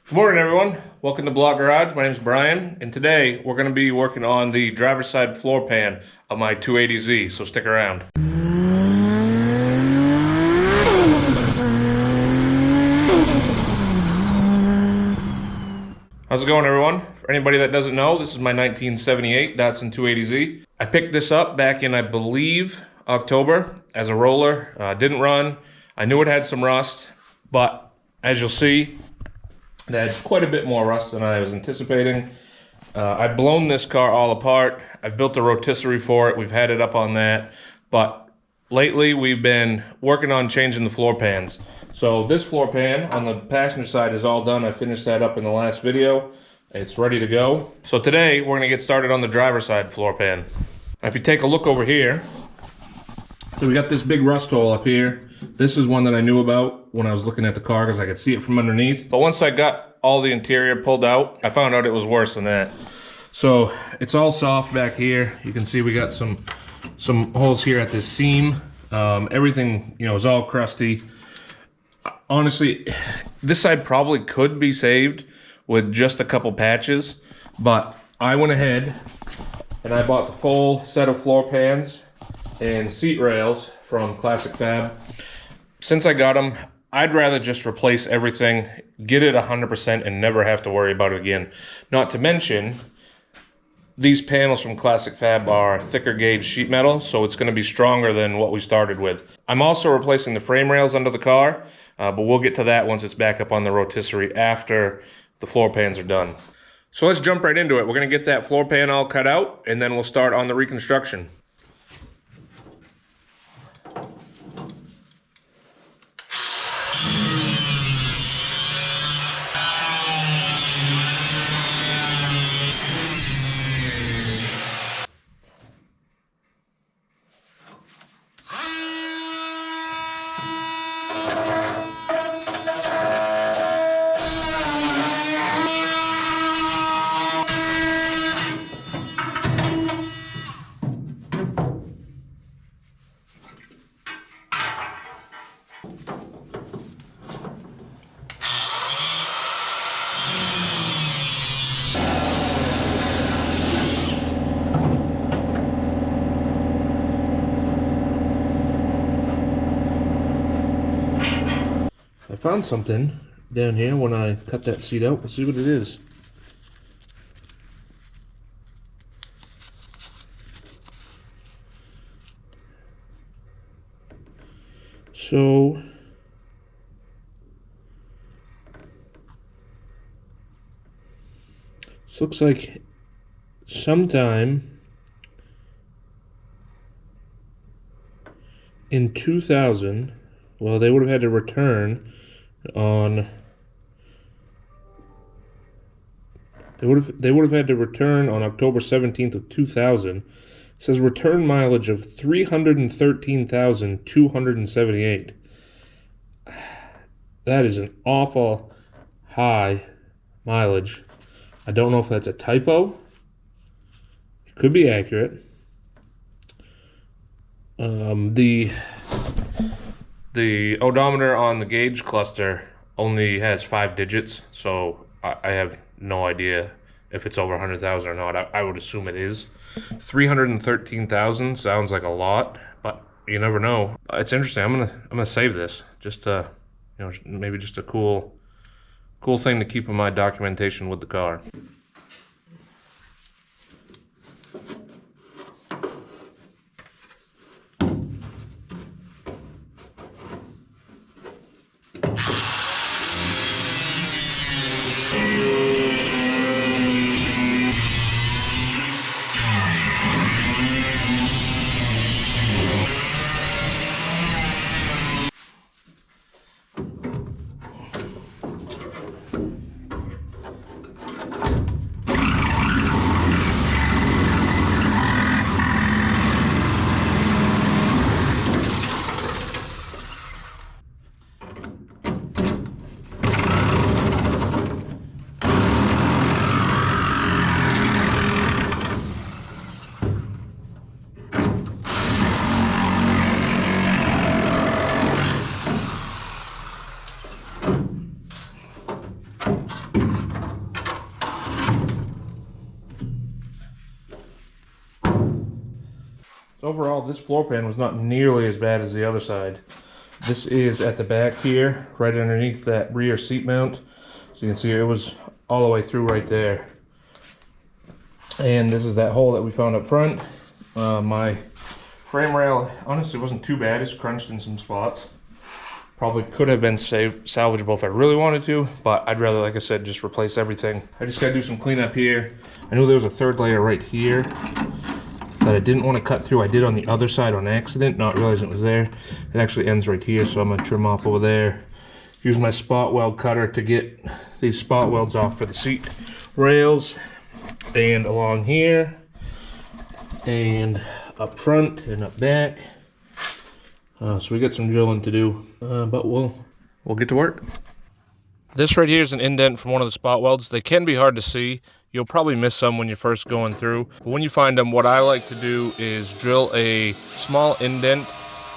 Good morning, everyone. Welcome to Block Garage. My name is Brian, and today we're going to be working on the driver's side floor pan of my 280Z, so stick around. How's it going, everyone? For anybody that doesn't know, this is my 1978 Datsun 280Z. I picked this up back in, I believe, October as a roller. Didn't run. I knew it had some rust, but as you'll see, it had quite a bit more rust than I was anticipating. I've blown this car all apart. I've built a rotisserie for it. We've had it up on that. But lately we've been working on changing the floor pans. So this floor pan on the passenger side is all done. I finished that up in the last video. It's ready to go. So today we're gonna get started on the driver's side floor pan. Now if you take a look over here, so we got this big rust hole up here. This is one that I knew about when I was looking at the car because I could see it from underneath. But once I got all the interior pulled out, I found out it was worse than that. So it's all soft back here. You can see we got some holes here at this seam. Everything, is all crusty. Honestly, this side probably could be saved with just a couple patches, but I went ahead and I bought the full set of floor pans and seat rails from Klassic Fab. Since I got them, I'd rather just replace everything, get it 100% and never have to worry about it again. Not to mention, these panels from Klassic Fab are thicker gauge sheet metal, so it's going to be stronger than what we started with. I'm also replacing the frame rails under the car, but we'll get to that once it's back up on the rotisserie after the floor pans are done. So let's jump right into it. We're going to get that floor pan all cut out, and then we'll start on the reconstruction. I found something down here when I cut that seat out. Let's see what it is. So, this looks like sometime in 2000, well, they would have had to return on, they would have had to return on October 17th of 2000. It says return mileage of 313,278. That is an awful high mileage. I don't know if that's a typo. It could be accurate. The odometer on the gauge cluster only has 5 digits, so I have no idea if it's over 100,000 or not. I would assume it is. 313,000 sounds like a lot, but you never know. It's interesting. I'm gonna save this just to, maybe just a cool thing to keep in my documentation with the car. overall, this floor pan was not nearly as bad as the other side. This is at the back here, right underneath that rear seat mount. So you can see it was all the way through right there. And this is that hole that we found up front. My frame rail honestly wasn't too bad. It's crunched in some spots. Probably could have been salvageable if I really wanted to, but I'd rather, like I said, just replace everything. I just gotta do some cleanup here. I knew there was a third layer right here that I didn't want to cut through. I did on the other side on accident, not realizing it was there. It actually ends right here, so I'm gonna trim off over there. Use my spot weld cutter to get these spot welds off for the seat rails, and along here, and up front and up back. So we got some drilling to do, but we'll get to work. This right here is an indent from one of the spot welds. They can be hard to see. You'll probably miss some when you're first going through. But when you find them, what I like to do is drill a small indent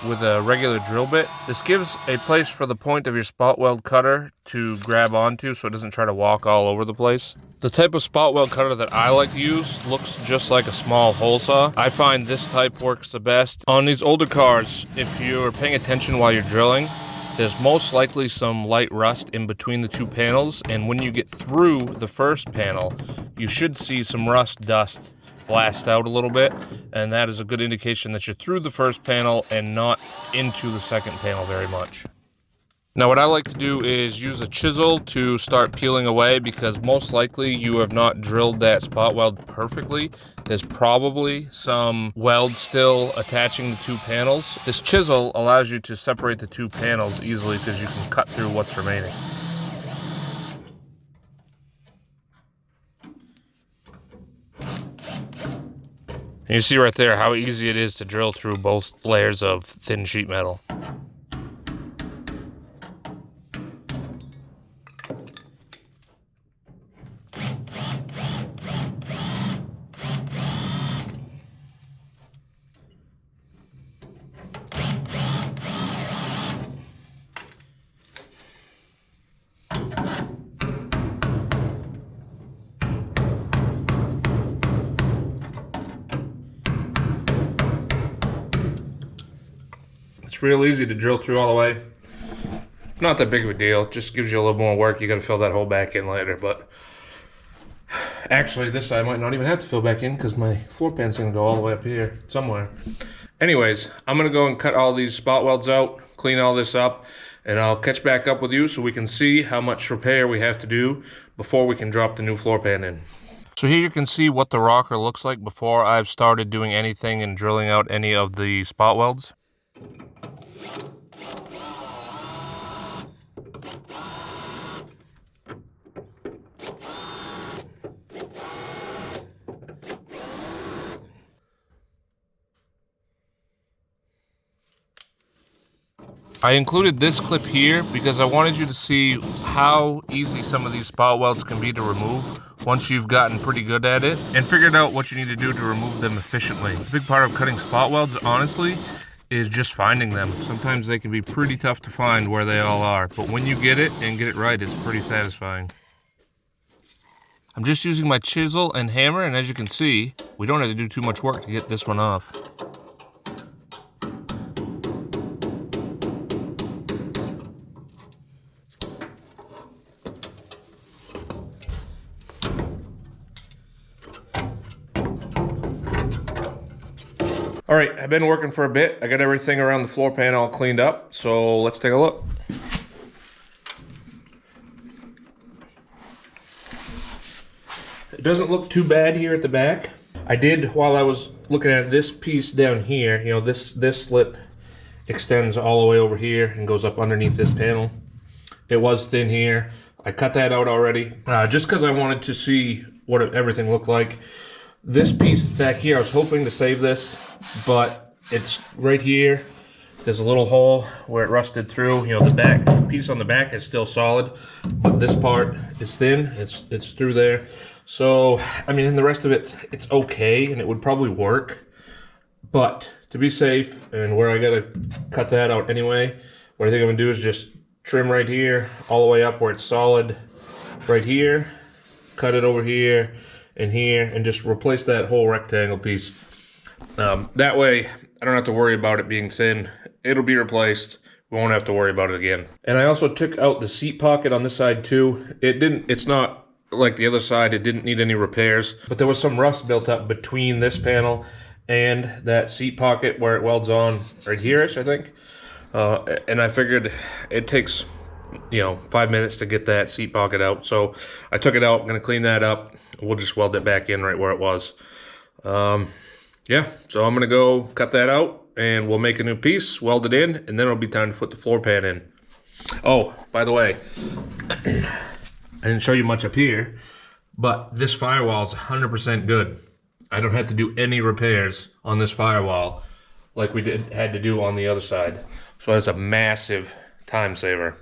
with a regular drill bit. This gives a place for the point of your spot weld cutter to grab onto so it doesn't try to walk all over the place. The type of spot weld cutter that I like to use looks just like a small hole saw. I find this type works the best. On these older cars, if you're paying attention while you're drilling, there's most likely some light rust in between the two panels, and when you get through the first panel, you should see some rust dust blast out a little bit, and that is a good indication that you're through the first panel and not into the second panel very much. Now what I like to do is use a chisel to start peeling away, because most likely you have not drilled that spot weld perfectly. There's probably some weld still attaching the two panels. This chisel allows you to separate the two panels easily because you can cut through what's remaining. And you see right there how easy it is to drill through both layers of thin sheet metal. It's real easy to drill through all the way. Not that big of a deal. It just gives you a little more work. You got to fill that hole back in later. But actually, this side might not even have to fill back in because my floor pan's going to go all the way up here somewhere. Anyways, I'm going to go and cut all these spot welds out, clean all this up, and I'll catch back up with you so we can see how much repair we have to do before we can drop the new floor pan in. So here you can see what the rocker looks like before I've started doing anything and drilling out any of the spot welds. I included this clip here because I wanted you to see how easy some of these spot welds can be to remove once you've gotten pretty good at it and figured out what you need to do to remove them efficiently. A big part of cutting spot welds, honestly, is just finding them. Sometimes they can be pretty tough to find where they all are, but when you get it and get it right, it's pretty satisfying. I'm just using my chisel and hammer, and as you can see, we don't have to do too much work to get this one off. All right, I've been working for a bit. I got everything around the floor pan all cleaned up, so let's take a look. It doesn't look too bad here at the back. I did, while I was looking at this piece down here, you know, this slip extends all the way over here and goes up underneath this panel. It was thin here. I cut that out already, just because I wanted to see what everything looked like. This piece back here, I was hoping to save this, but it's right here. There's a little hole where it rusted through. You know, the back piece on the back is still solid, but this part is thin. It's through there. So, I mean, the rest of it, it's okay, and it would probably work. But to be safe, and where I gotta cut that out anyway, what I think I'm gonna do is just trim right here, all the way up where it's solid, right here, cut it over here, and here, and just replace that whole rectangle piece. That way, I don't have to worry about it being thin. It'll be replaced. We won't have to worry about it again. And I also took out the seat pocket on this side too. It's not like the other side. It didn't need any repairs, but there was some rust built up between this panel and that seat pocket where it welds on right here-ish, I think. And I figured it takes, 5 minutes to get that seat pocket out. So I took it out. I'm gonna clean that up. We'll just weld it back in right where it was. Yeah, so I'm gonna go cut that out and we'll make a new piece, weld it in, and then it'll be time to put the floor pan in. Oh, by the way, I didn't show you much up here, but this firewall is 100% good. I don't have to do any repairs on this firewall like we had to do on the other side. So that's a massive time saver.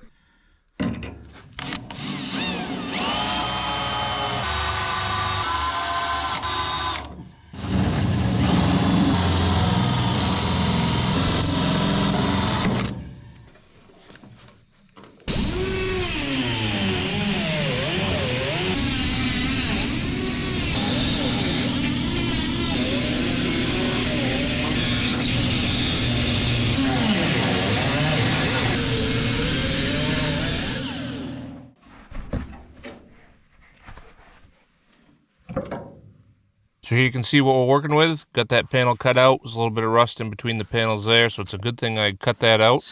So here you can see what we're working with. Got that panel cut out. There's a little bit of rust in between the panels there, so it's a good thing I cut that out.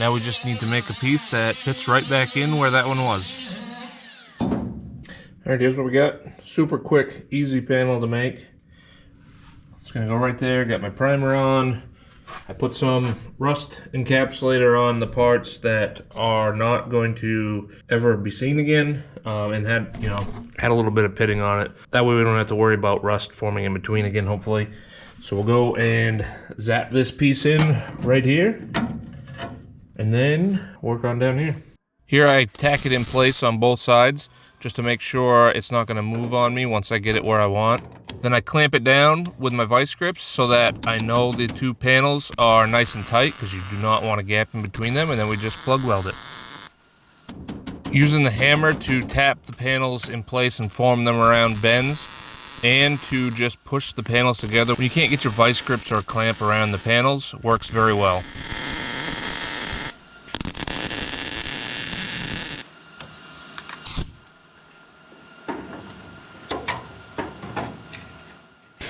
Now we just need to make a piece that fits right back in where that one was. Alright, here's what we got. Super quick, easy panel to make. It's gonna go right there. Got my primer on. I put some rust encapsulator on the parts that are not going to ever be seen again, and had a little bit of pitting on it. That way we don't have to worry about rust forming in between again, hopefully. So we'll go and zap this piece in right here, and then work on down here. Here I tack it in place on both sides, just to make sure it's not gonna move on me once I get it where I want. Then I clamp it down with my vice grips so that I know the two panels are nice and tight, because you do not want a gap in between them, and then we just plug weld it. Using the hammer to tap the panels in place and form them around bends, and to just push the panels together when you can't get your vice grips or clamp around the panels, works very well.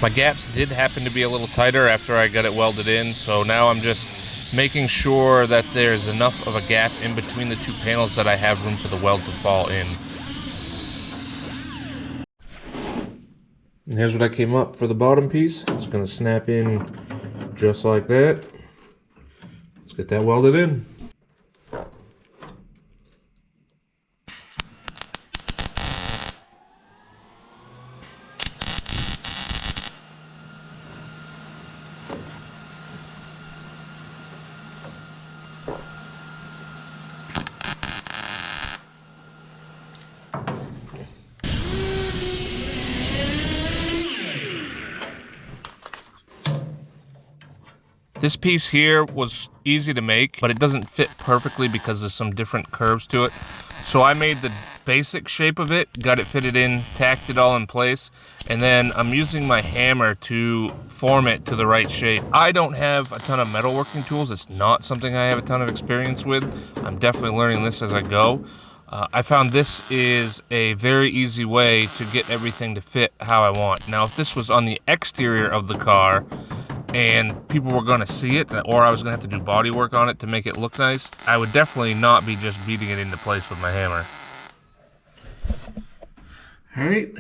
My gaps did happen to be a little tighter after I got it welded in, so now I'm just making sure that there's enough of a gap in between the two panels that I have room for the weld to fall in. And here's what I came up for the bottom piece. It's going to snap in just like that. Let's get that welded in. This piece here was easy to make, but it doesn't fit perfectly because there's some different curves to it. So I made the basic shape of it, got it fitted in, tacked it all in place, and then I'm using my hammer to form it to the right shape. I don't have a ton of metalworking tools. It's not something I have a ton of experience with. I'm definitely learning this as I go. I found this is a very easy way to get everything to fit how I want. Now, if this was on the exterior of the car, and people were going to see it, or I was going to have to do body work on it to make it look nice, I would definitely not be just beating it into place with my hammer. Alright,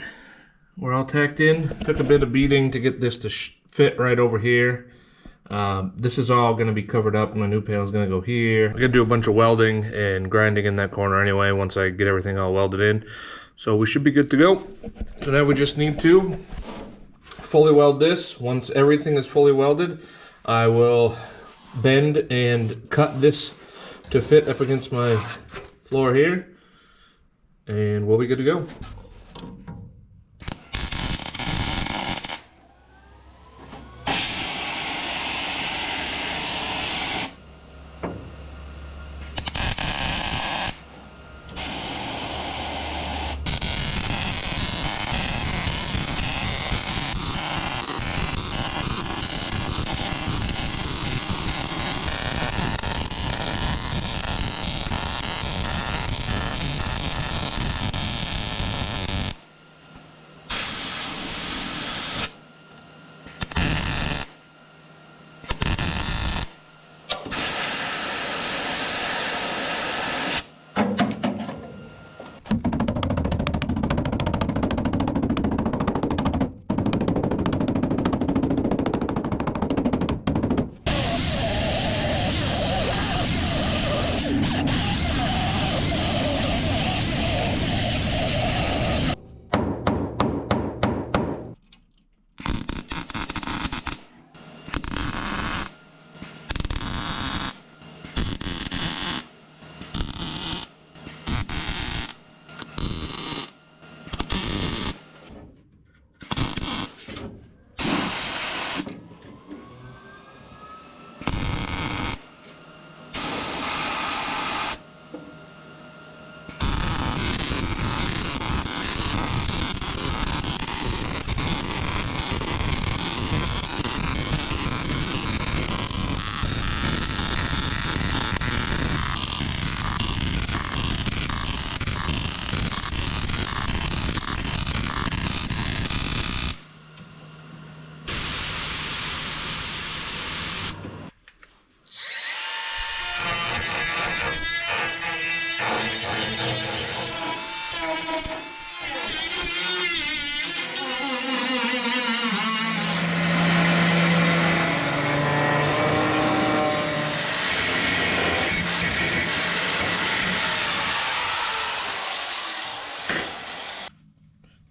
we're all tacked in. Took a bit of beating to get this to fit right over here. This is all going to be covered up. My new panel is going to go here. I'm going to do a bunch of welding and grinding in that corner anyway once I get everything all welded in. So we should be good to go. So now we just need to fully weld this. Once everything is fully welded, I will bend and cut this to fit up against my floor here, and we'll be good to go.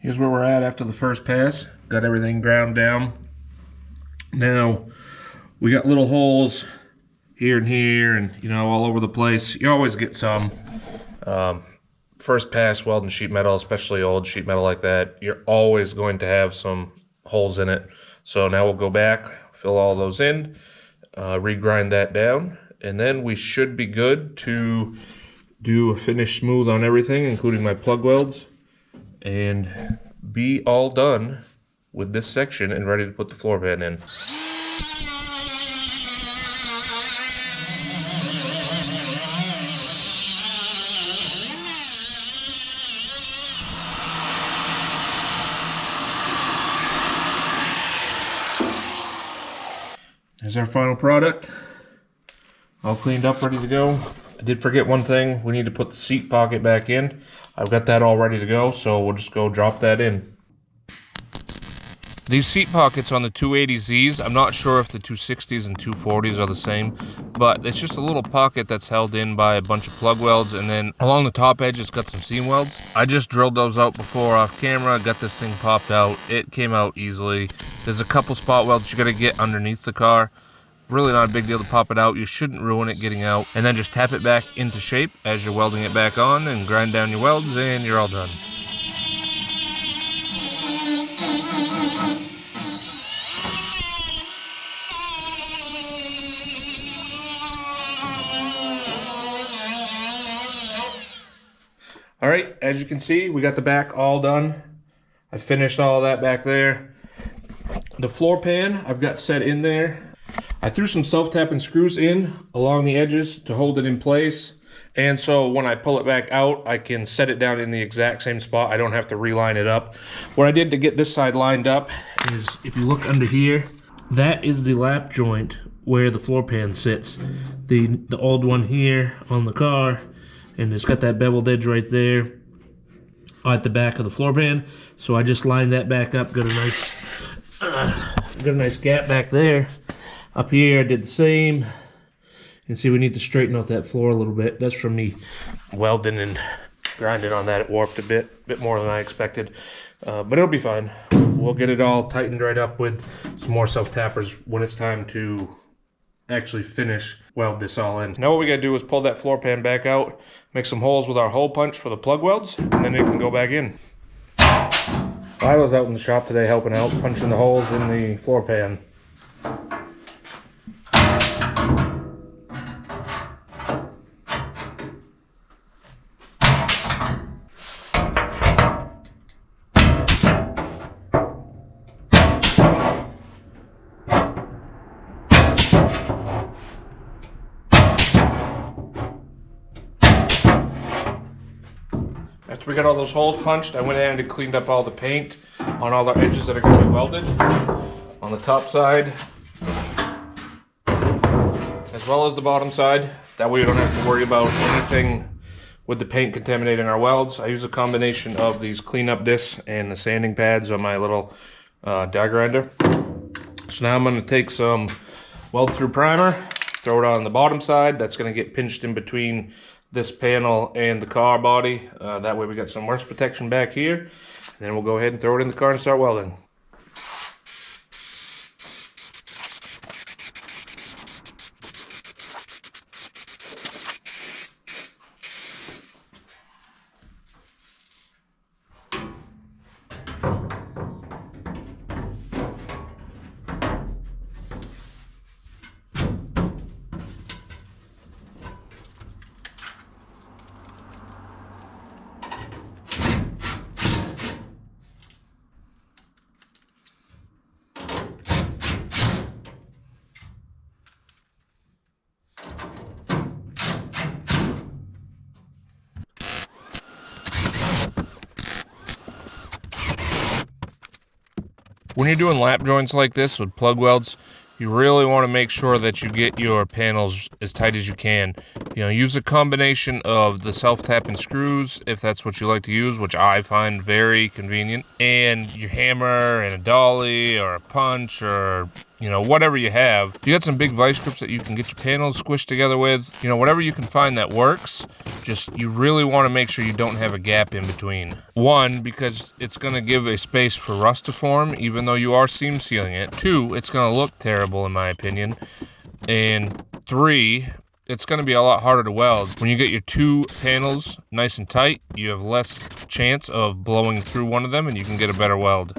Here's where we're at after the first pass. Got everything ground down. Now, we got little holes here and here and, you know, all over the place. You always get some. First pass welding sheet metal, especially old sheet metal like that, you're always going to have some holes in it. So now we'll go back, fill all those in, regrind that down, and then we should be good to do a finish smooth on everything, including my plug welds, and be all done with this section and ready to put the floor pan in. Here's our final product. All cleaned up, ready to go. I did forget one thing. We need to put the seat pocket back in. I've got that all ready to go, so we'll just go drop that in. These seat pockets on the 280Zs, I'm not sure if the 260s and 240s are the same, but it's just a little pocket that's held in by a bunch of plug welds, and then along the top edge it's got some seam welds. I just drilled those out before off camera, got this thing popped out. It came out easily. There's a couple spot welds you gotta get underneath the car. Really not a big deal to pop it out. You shouldn't ruin it getting out. And then just tap it back into shape as you're welding it back on and grind down your welds and you're all done. All right, as you can see, we got the back all done. I finished all that back there. The floor pan I've got set in there. I threw some self-tapping screws in along the edges to hold it in place. And so when I pull it back out, I can set it down in the exact same spot. I don't have to reline it up. What I did to get this side lined up is, if you look under here, that is the lap joint where the floor pan sits. The old one here on the car, and it's got that beveled edge right there at the back of the floor pan. So I just lined that back up, got a nice gap back there. Up here I did the same. And see, we need to straighten out that floor a little bit. That's from me welding and grinding on that. It warped a bit more than I expected. But it'll be fine. We'll get it all tightened right up with some more self-tappers when it's time to actually finish weld this all in. Now what we gotta do is pull that floor pan back out, make some holes with our hole punch for the plug welds, and then it can go back in. I was out in the shop today helping out, punching the holes in the floor pan. After we got all those holes punched, I went in and cleaned up all the paint on all the edges that are going to be welded on the top side as well as the bottom side. That way we don't have to worry about anything with the paint contaminating our welds. I use a combination of these cleanup discs and the sanding pads on my little die grinder. So now I'm going to take some weld through primer, throw it on the bottom side. That's going to get pinched in between this panel and the car body. That way we got some rust protection back here. And then we'll go ahead and throw it in the car and start welding. When you're doing lap joints like this with plug welds, you really want to make sure that you get your panels as tight as you can. You know, use a combination of the self-tapping screws, if that's what you like to use, which I find very convenient, and your hammer and a dolly or a punch or, you know, whatever you have. If you got some big vice grips that you can get your panels squished together with, you know, whatever you can find that works, just you really want to make sure you don't have a gap in between. One, because it's going to give a space for rust to form, even though you are seam sealing it. Two, it's going to look terrible in my opinion. And three, it's going to be a lot harder to weld. When you get your two panels nice and tight, you have less chance of blowing through one of them and you can get a better weld.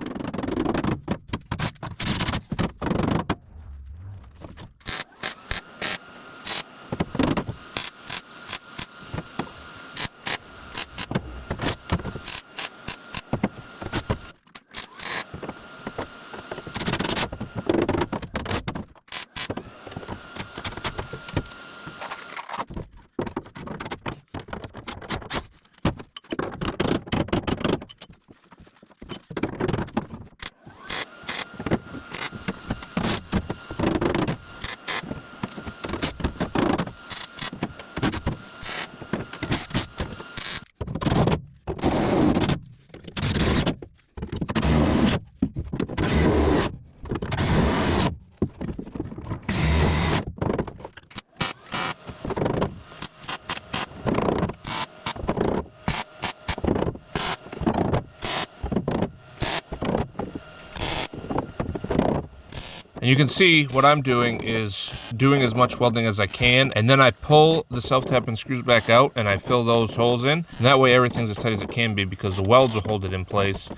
And you can see what I'm doing is doing as much welding as I can, and then I pull the self-tapping screws back out and I fill those holes in. And that way everything's as tight as it can be because the welds will hold it in place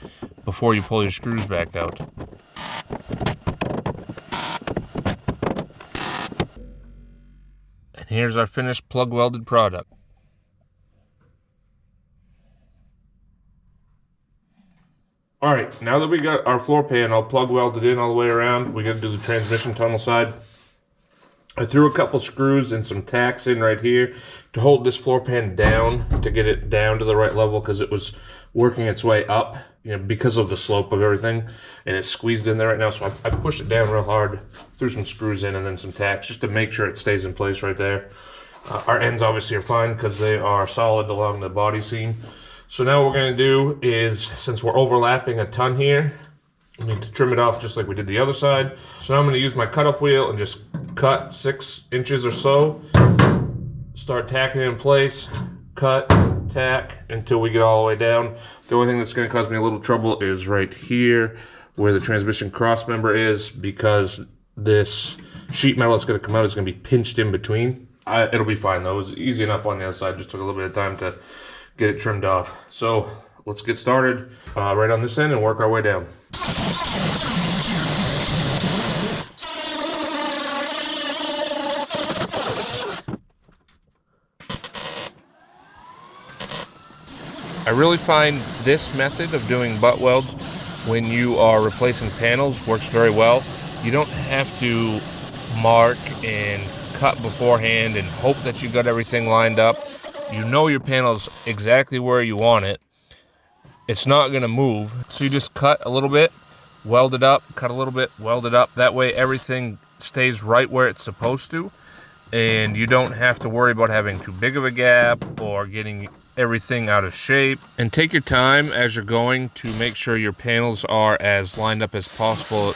before you pull your screws back out. And here's our finished plug welded product. All right, now that we got our floor pan all plug welded in all the way around, we got to do the transmission tunnel side. I threw a couple screws and some tacks in right here to hold this floor pan down, to get it down to the right level because it was working its way up, you know, because of the slope of everything, and it's squeezed in there right now. So I pushed it down real hard, threw some screws in and then some tacks just to make sure it stays in place right there. Our ends obviously are fine because they are solid along the body seam. So now what we're going to do is, since we're overlapping a ton here, we need to trim it off just like we did the other side. So now I'm going to use my cutoff wheel and just cut 6 inches or so. Start tacking it in place, cut, tack, until we get all the way down. The only thing that's going to cause me a little trouble is right here where the transmission cross member is, because this sheet metal that's going to come out is going to be pinched in between. It'll be fine though. It was easy enough on the other side. Just took a little bit of time to get it trimmed off. So let's get started right on this end and work our way down. I really find this method of doing butt welds when you are replacing panels works very well. You don't have to mark and cut beforehand and hope that you got everything lined up. You know your panel's exactly where you want it. It's not gonna move. So you just cut a little bit, weld it up, cut a little bit, weld it up. That way everything stays right where it's supposed to. And you don't have to worry about having too big of a gap or getting everything out of shape. And take your time as you're going to make sure your panels are as lined up as possible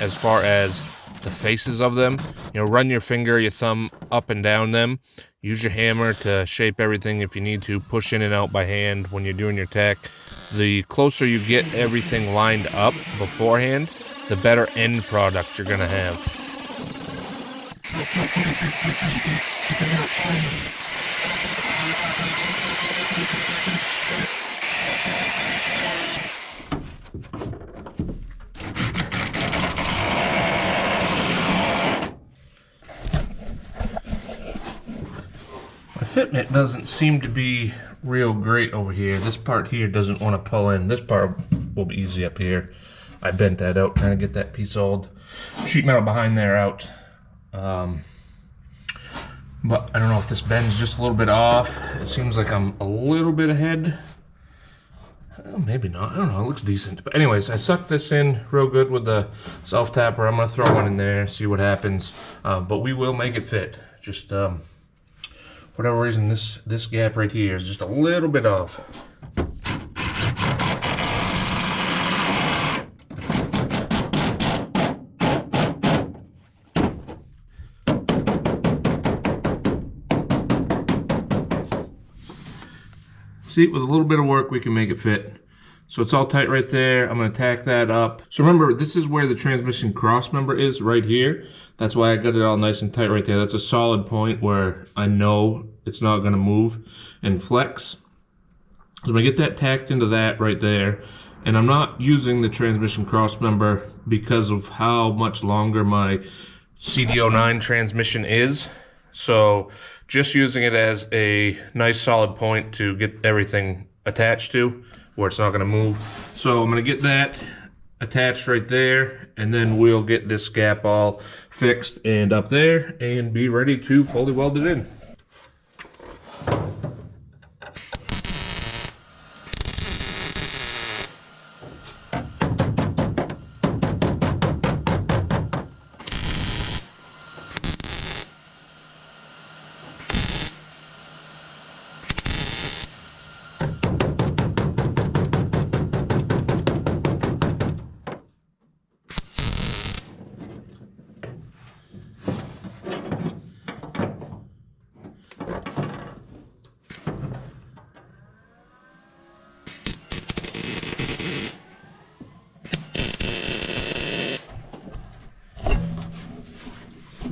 as far as the faces of them. You know, run your finger, your thumb up and down them. Use your hammer to shape everything if you need to. Push in and out by hand when you're doing your tack. The closer you get everything lined up beforehand, the better end product you're gonna have. Fitment doesn't seem to be real great over here. This part here doesn't want to pull in. This part will be easy up here. I bent that out trying to get that piece old sheet metal behind there out. But I don't know if this bend's just a little bit off. It seems like I'm a little bit ahead. Maybe not. I don't know. It looks decent. But anyways, I sucked this in real good with the self-tapper. I'm going to throw one in there, see what happens. But we will make it fit. Just, whatever reason, this gap right here is just a little bit off. See, with a little bit of work, we can make it fit. So it's all tight right there. I'm gonna tack that up. So remember, this is where the transmission cross member is, right here. That's why I got it all nice and tight right there. That's a solid point where I know it's not gonna move and flex. So I'm gonna get that tacked into that right there. And I'm not using the transmission cross member because of how much longer my CDO9 transmission is. So just using it as a nice solid point to get everything attached to where it's not going to move. So I'm going to get that attached right there, and then we'll get this gap all fixed and up there and be ready to fully weld it in.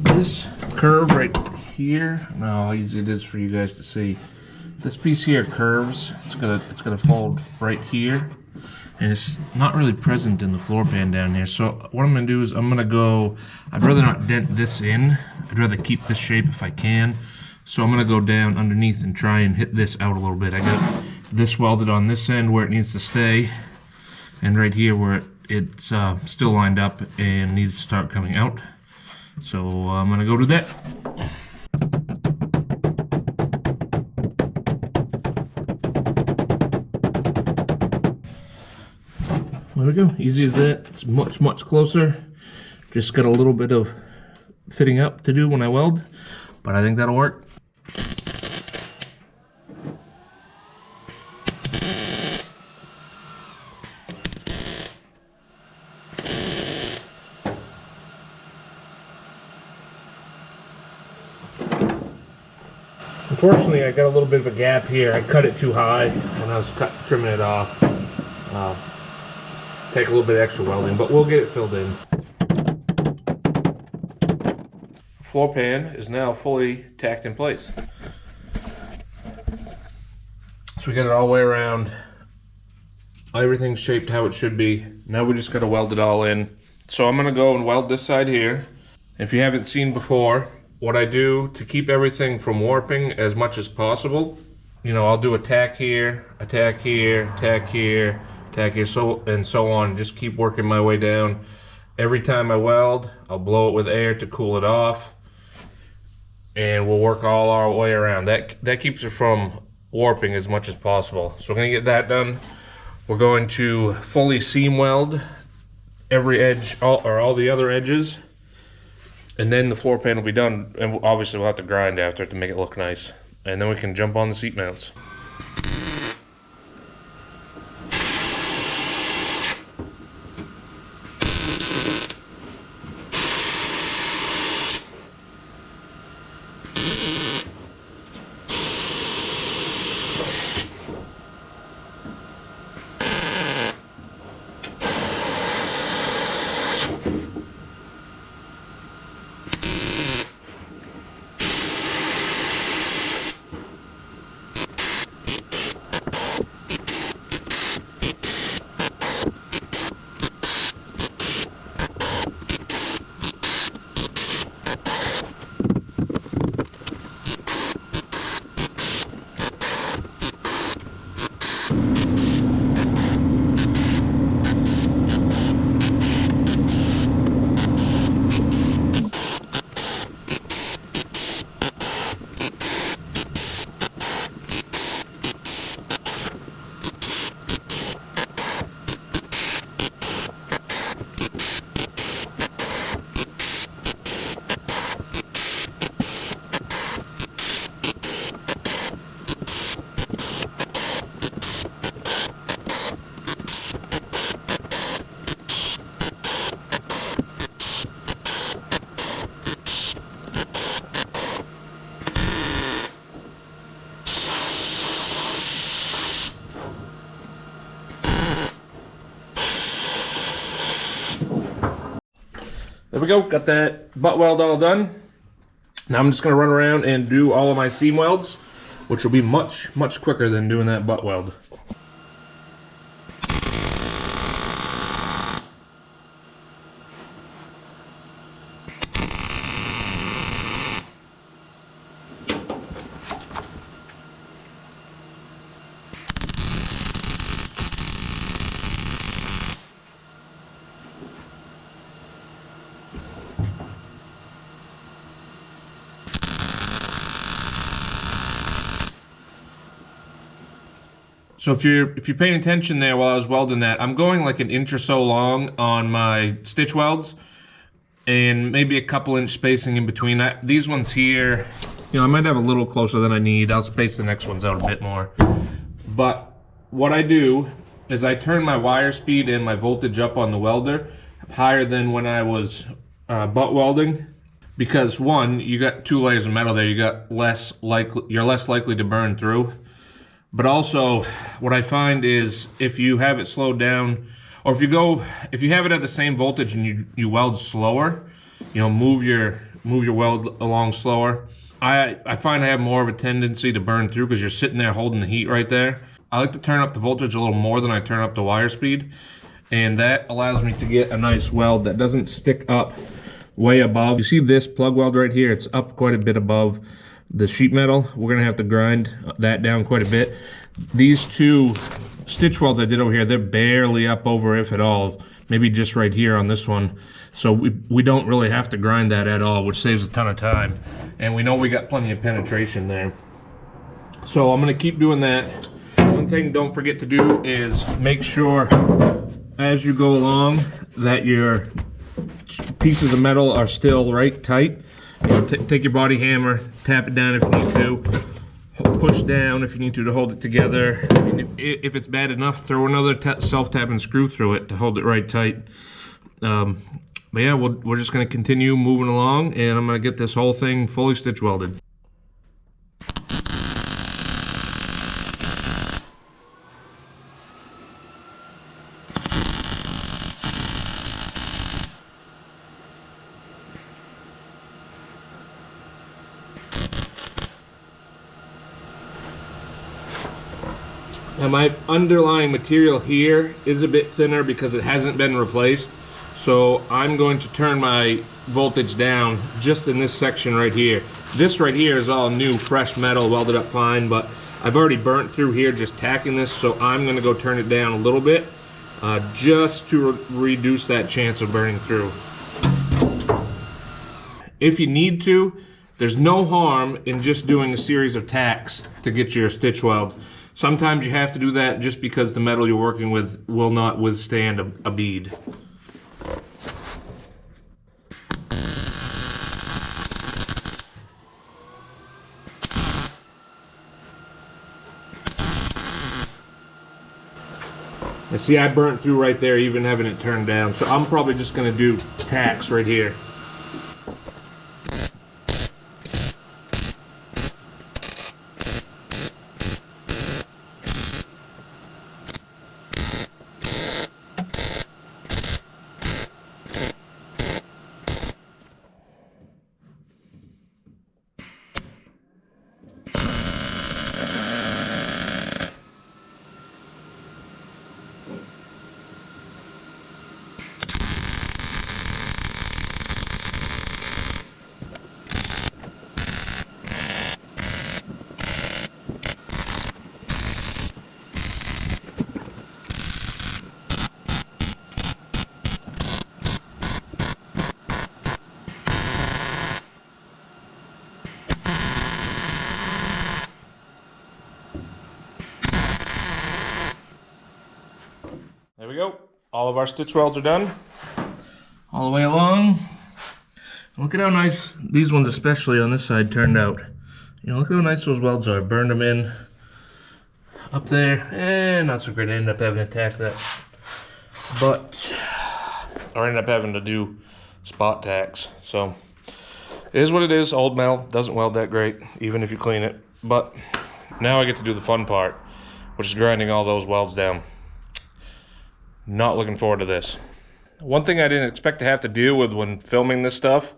This curve right here, how easy it is for you guys to see. This piece here curves. It's gonna fold right here, and it's not really present in the floor pan down there. So what I'm gonna do is I'd rather not dent this in. I'd rather keep this shape if I can. So I'm gonna go down underneath and try and hit this out a little bit. I got this welded on this end where it needs to stay, and right here where it's still lined up and needs to start coming out. So I'm gonna go do that. There we go, easy as that. It's much closer. Just got a little bit of fitting up to do when I weld, but I think that'll work. Unfortunately, I got a little bit of a gap here. I cut it too high when I was trimming it off. Take a little bit of extra welding, but we'll get it filled in. Floor pan is now fully tacked in place. So we got it all the way around. Everything's shaped how it should be. Now we just got to weld it all in. So I'm going to go and weld this side here. If you haven't seen before, what I do to keep everything from warping as much as possible, I'll do a tack here, a tack here, tack here, tack here, so on. Just keep working my way down. Every time I weld, I'll blow it with air to cool it off, and we'll work all our way around. That keeps it from warping as much as possible. So we're gonna get that done. We're going to fully seam weld every edge, all the other edges. And then the floor pan will be done, and obviously we'll have to grind after it to make it look nice. And then we can jump on the seat mounts. There we go, got that butt weld all done. Now I'm just gonna run around and do all of my seam welds, which will be much, much quicker than doing that butt weld. So if you're paying attention there while I was welding that, I'm going like an inch or so long on my stitch welds and maybe a couple inch spacing in between. These ones here, you know, I might have a little closer than I need. I'll space the next ones out a bit more. But what I do is I turn my wire speed and my voltage up on the welder higher than when I was butt welding, because one, you got 2 layers of metal there, you're less likely to burn through. But also, what I find is if you have it slowed down, or if you have it at the same voltage and you weld slower, you know, move your weld along slower, I find I have more of a tendency to burn through because you're sitting there holding the heat right there. I like to turn up the voltage a little more than I turn up the wire speed, and that allows me to get a nice weld that doesn't stick up way above. You see this plug weld right here? It's up quite a bit above the sheet metal. We're gonna have to grind that down quite a bit. These 2 stitch welds I did over here, they're barely up over, if at all, maybe just right here on this one. So we don't really have to grind that at all, which saves a ton of time. And we know we got plenty of penetration there. So I'm gonna keep doing that. One thing don't forget to do is make sure as you go along that your pieces of metal are still right tight. You know, take your body hammer, tap it down if you need to, push down if you need to hold it together. And if it's bad enough, throw another self-tapping screw through it to hold it right tight. But yeah, we're just going to continue moving along, and I'm going to get this whole thing fully stitch welded. Now my underlying material here is a bit thinner because it hasn't been replaced. So I'm going to turn my voltage down just in this section right here. This right here is all new, fresh metal, welded up fine, but I've already burnt through here just tacking this, so I'm gonna go turn it down a little bit just to reduce that chance of burning through. If you need to, there's no harm in just doing a series of tacks to get your stitch weld. Sometimes you have to do that just because the metal you're working with will not withstand a bead. And see, I burnt through right there even having it turned down, so I'm probably just going to do tacks right here. There we go. All of our stitch welds are done. All the way along. Look at how nice these ones, especially on this side, turned out. You know, look how nice those welds are. Burned them in up there. And not so great. I ended up having to tack that. But I ended up having to do spot tacks. So it is what it is. Old metal doesn't weld that great, even if you clean it. But now I get to do the fun part, which is grinding all those welds down. Not looking forward to this. One thing I didn't expect to have to deal with when filming this stuff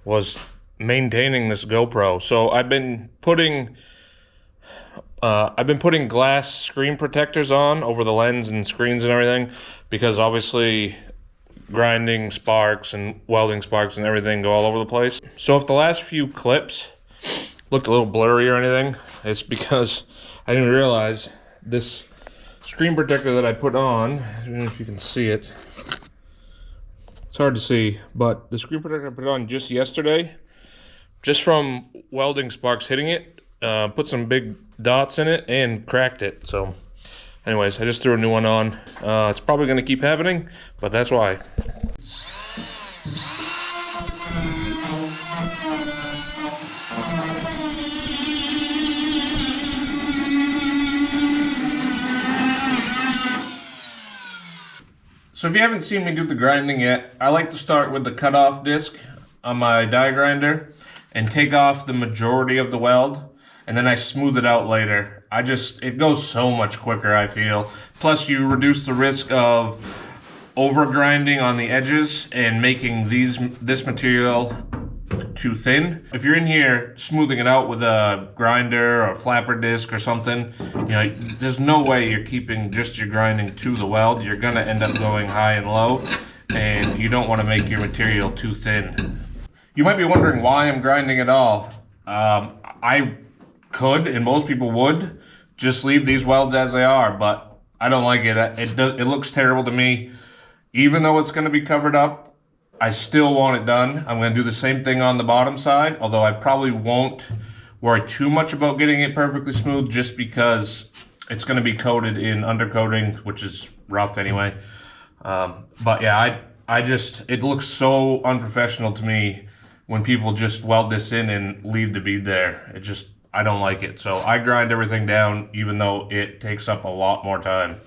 was maintaining this GoPro. So I've been putting glass screen protectors on over the lens and screens and everything, because obviously grinding sparks and welding sparks and everything go all over the place. So if the last few clips looked a little blurry or anything, it's because I didn't realize this screen protector that I put on, I don't know if you can see it. It's hard to see, but the screen protector I put on just yesterday, just from welding sparks hitting it, put some big dots in it and cracked it. So anyways, I just threw a new one on. It's probably going to keep happening, but that's why. So if you haven't seen me do the grinding yet, I like to start with the cutoff disc on my die grinder and take off the majority of the weld, and then I smooth it out later. It goes so much quicker, I feel. Plus you reduce the risk of over grinding on the edges and making this material too thin. If you're in here smoothing it out with a grinder or a flapper disc or something, you know, there's no way you're keeping just your grinding to the weld. You're gonna end up going high and low, and you don't want to make your material too thin. You might be wondering why I'm grinding at all. I could, and most people would, just leave these welds as they are, but I don't like it. It looks terrible to me. Even though it's gonna be covered up, I still want it done. I'm gonna do the same thing on the bottom side, although I probably won't worry too much about getting it perfectly smooth, just because it's gonna be coated in undercoating, which is rough anyway. But yeah, it looks so unprofessional to me when people just weld this in and leave the bead there. I don't like it. So I grind everything down, even though it takes up a lot more time.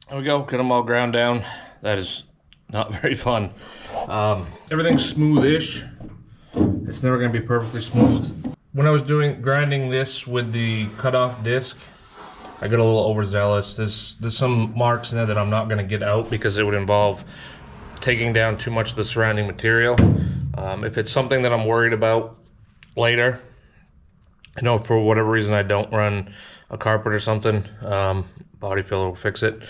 There we go, get them all ground down. That is not very fun. Everything's smooth-ish. It's never gonna be perfectly smooth. When I was grinding this with the cutoff disc, I got a little overzealous. There's some marks in there that I'm not gonna get out because it would involve taking down too much of the surrounding material. If it's something that I'm worried about later, I know for whatever reason I don't run a carpet or something, body filler will fix it.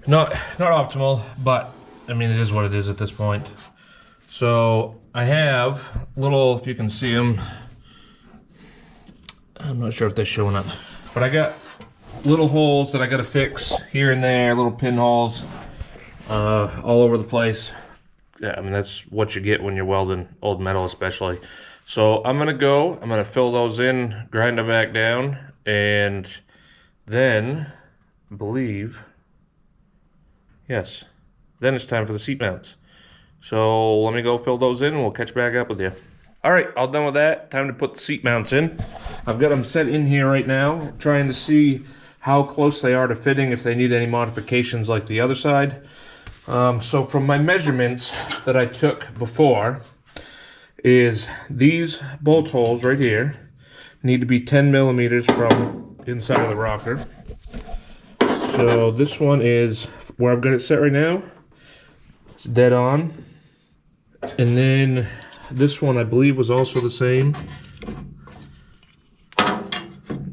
Not optimal, but I mean, it is what it is at this point. So I have little, if you can see them, I'm not sure if they're showing up, but I got little holes that I got to fix here and there, little pinholes all over the place. Yeah, I mean, that's what you get when you're welding old metal especially. So I'm gonna fill those in, grind them back down, and then yes, then it's time for the seat mounts. So let me go fill those in and we'll catch back up with you. All right, all done with that. Time to put the seat mounts in. I've got them set in here right now, trying to see how close they are to fitting, if they need any modifications like the other side. So from my measurements that I took before, is these bolt holes right here need to be 10 millimeters from inside of the rocker. So this one is where I've got it set right now. It's dead on. And then this one I believe was also the same.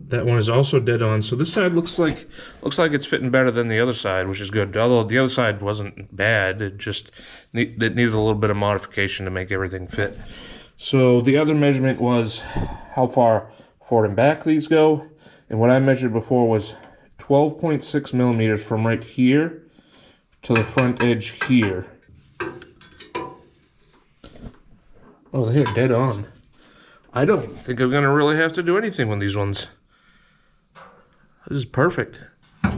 That one is also dead on. So this side looks like it's fitting better than the other side, which is good. Although the other side wasn't bad, it needed a little bit of modification to make everything fit. So the other measurement was how far forward and back these go, and what I measured before was 12.6 millimeters from right here to the front edge here. Oh, they're dead on. I don't think I'm gonna really have to do anything with these ones. This is perfect.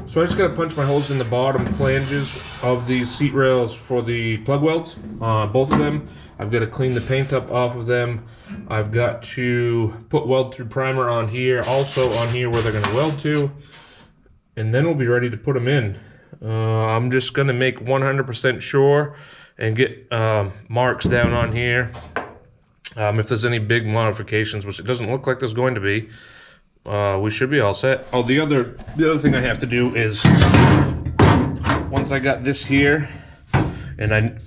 So I just gotta punch my holes in the bottom flanges of these seat rails for the plug welds, both of them. I've got to clean the paint up off of them. I've got to put weld through primer on here, also on here where they're gonna weld to, and then we'll be ready to put them in. I'm just gonna make 100% sure and get marks down on here. If there's any big modifications, which it doesn't look like there's going to be, we should be all set. Oh, the other thing I have to do is, once I got this here, and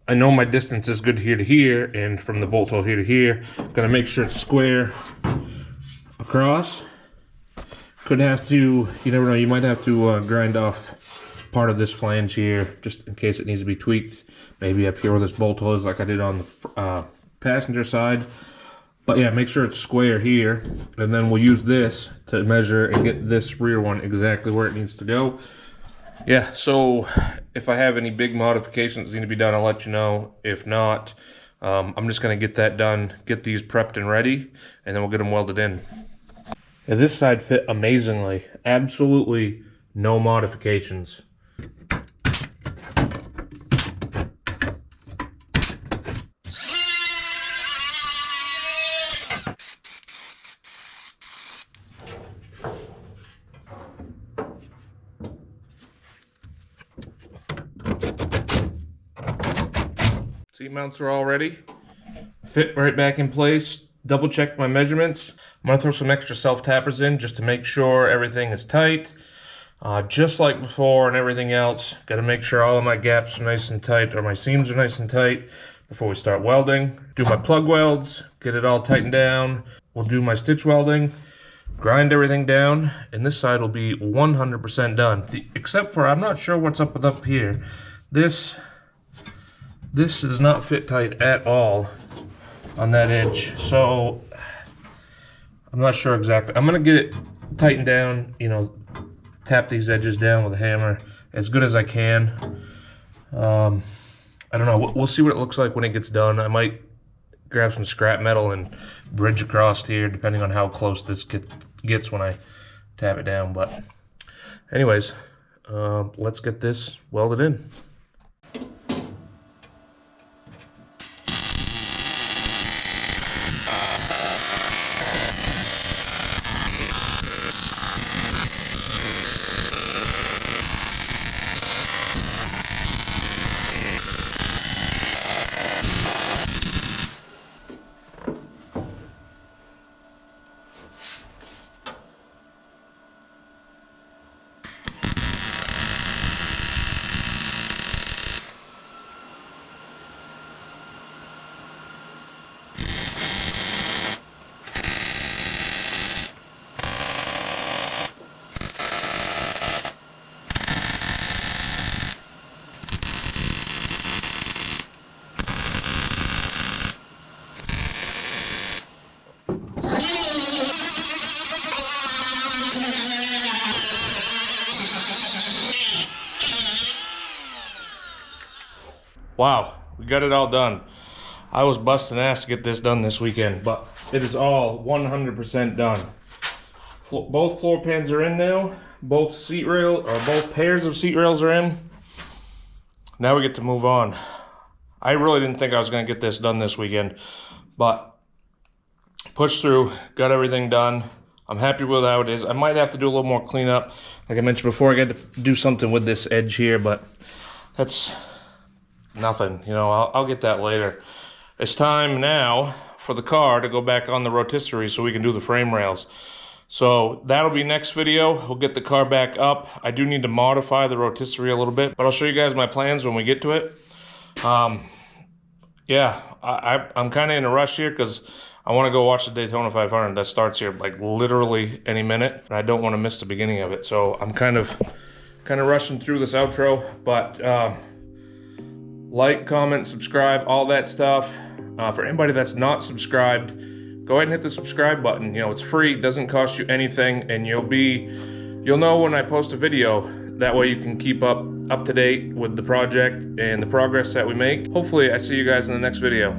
I know my distance is good here to here, and from the bolt hole here to here, gotta make sure it's square across. Could have to, you never know, you might have to grind off part of this flange here, just in case it needs to be tweaked. Maybe up here where this bolt hole is, like I did on the passenger side. But yeah, make sure it's square here, and then we'll use this to measure and get this rear one exactly where it needs to go. Yeah, so if I have any big modifications that need to be done, I'll let you know. If not, I'm just gonna get that done, get these prepped and ready, and then we'll get them welded in. And this side fit amazingly. Absolutely no modifications. Seat mounts are all ready. Fit right back in place. Double checked my measurements. I'm gonna throw some extra self-tappers in just to make sure everything is tight. Just like before and everything else, gotta make sure all of my gaps are nice and tight, or my seams are nice and tight before we start welding. Do my plug welds, get it all tightened down. We'll do my stitch welding, grind everything down, and this side will be 100% done. Except for, I'm not sure what's up with up here. This does not fit tight at all on that edge, so I'm not sure exactly. I'm gonna get it tightened down, you know, tap these edges down with a hammer as good as I can. I don't know, we'll see what it looks like when it gets done. I might grab some scrap metal and bridge across here, depending on how close this gets when I tap it down. But anyways, let's get this welded in. Wow, we got it all done. I was busting ass to get this done this weekend, but it is all 100% done. Both floor pans are in now. Both both pairs of seat rails are in. Now we get to move on. I really didn't think I was gonna get this done this weekend, but pushed through, got everything done. I'm happy with how it is. I might have to do a little more cleanup. Like I mentioned before, I got to do something with this edge here, but that's nothing, you know, I'll get that later. It's time now for the car to go back on the rotisserie so we can do the frame rails. So that'll be next video. We'll get the car back up. I do need to modify the rotisserie a little bit, but I'll show you guys my plans when we get to it. Yeah, I'm kind of in a rush here because I want to go watch the Daytona 500. That starts here like literally any minute, and I don't want to miss the beginning of it. So I'm kind of rushing through this outro, but like, comment, subscribe, all that stuff. For anybody that's not subscribed, go ahead and hit the subscribe button. You know, it's free, doesn't cost you anything, and you'll know when I post a video. That way you can keep up to date with the project and the progress that we make. Hopefully I see you guys in the next video.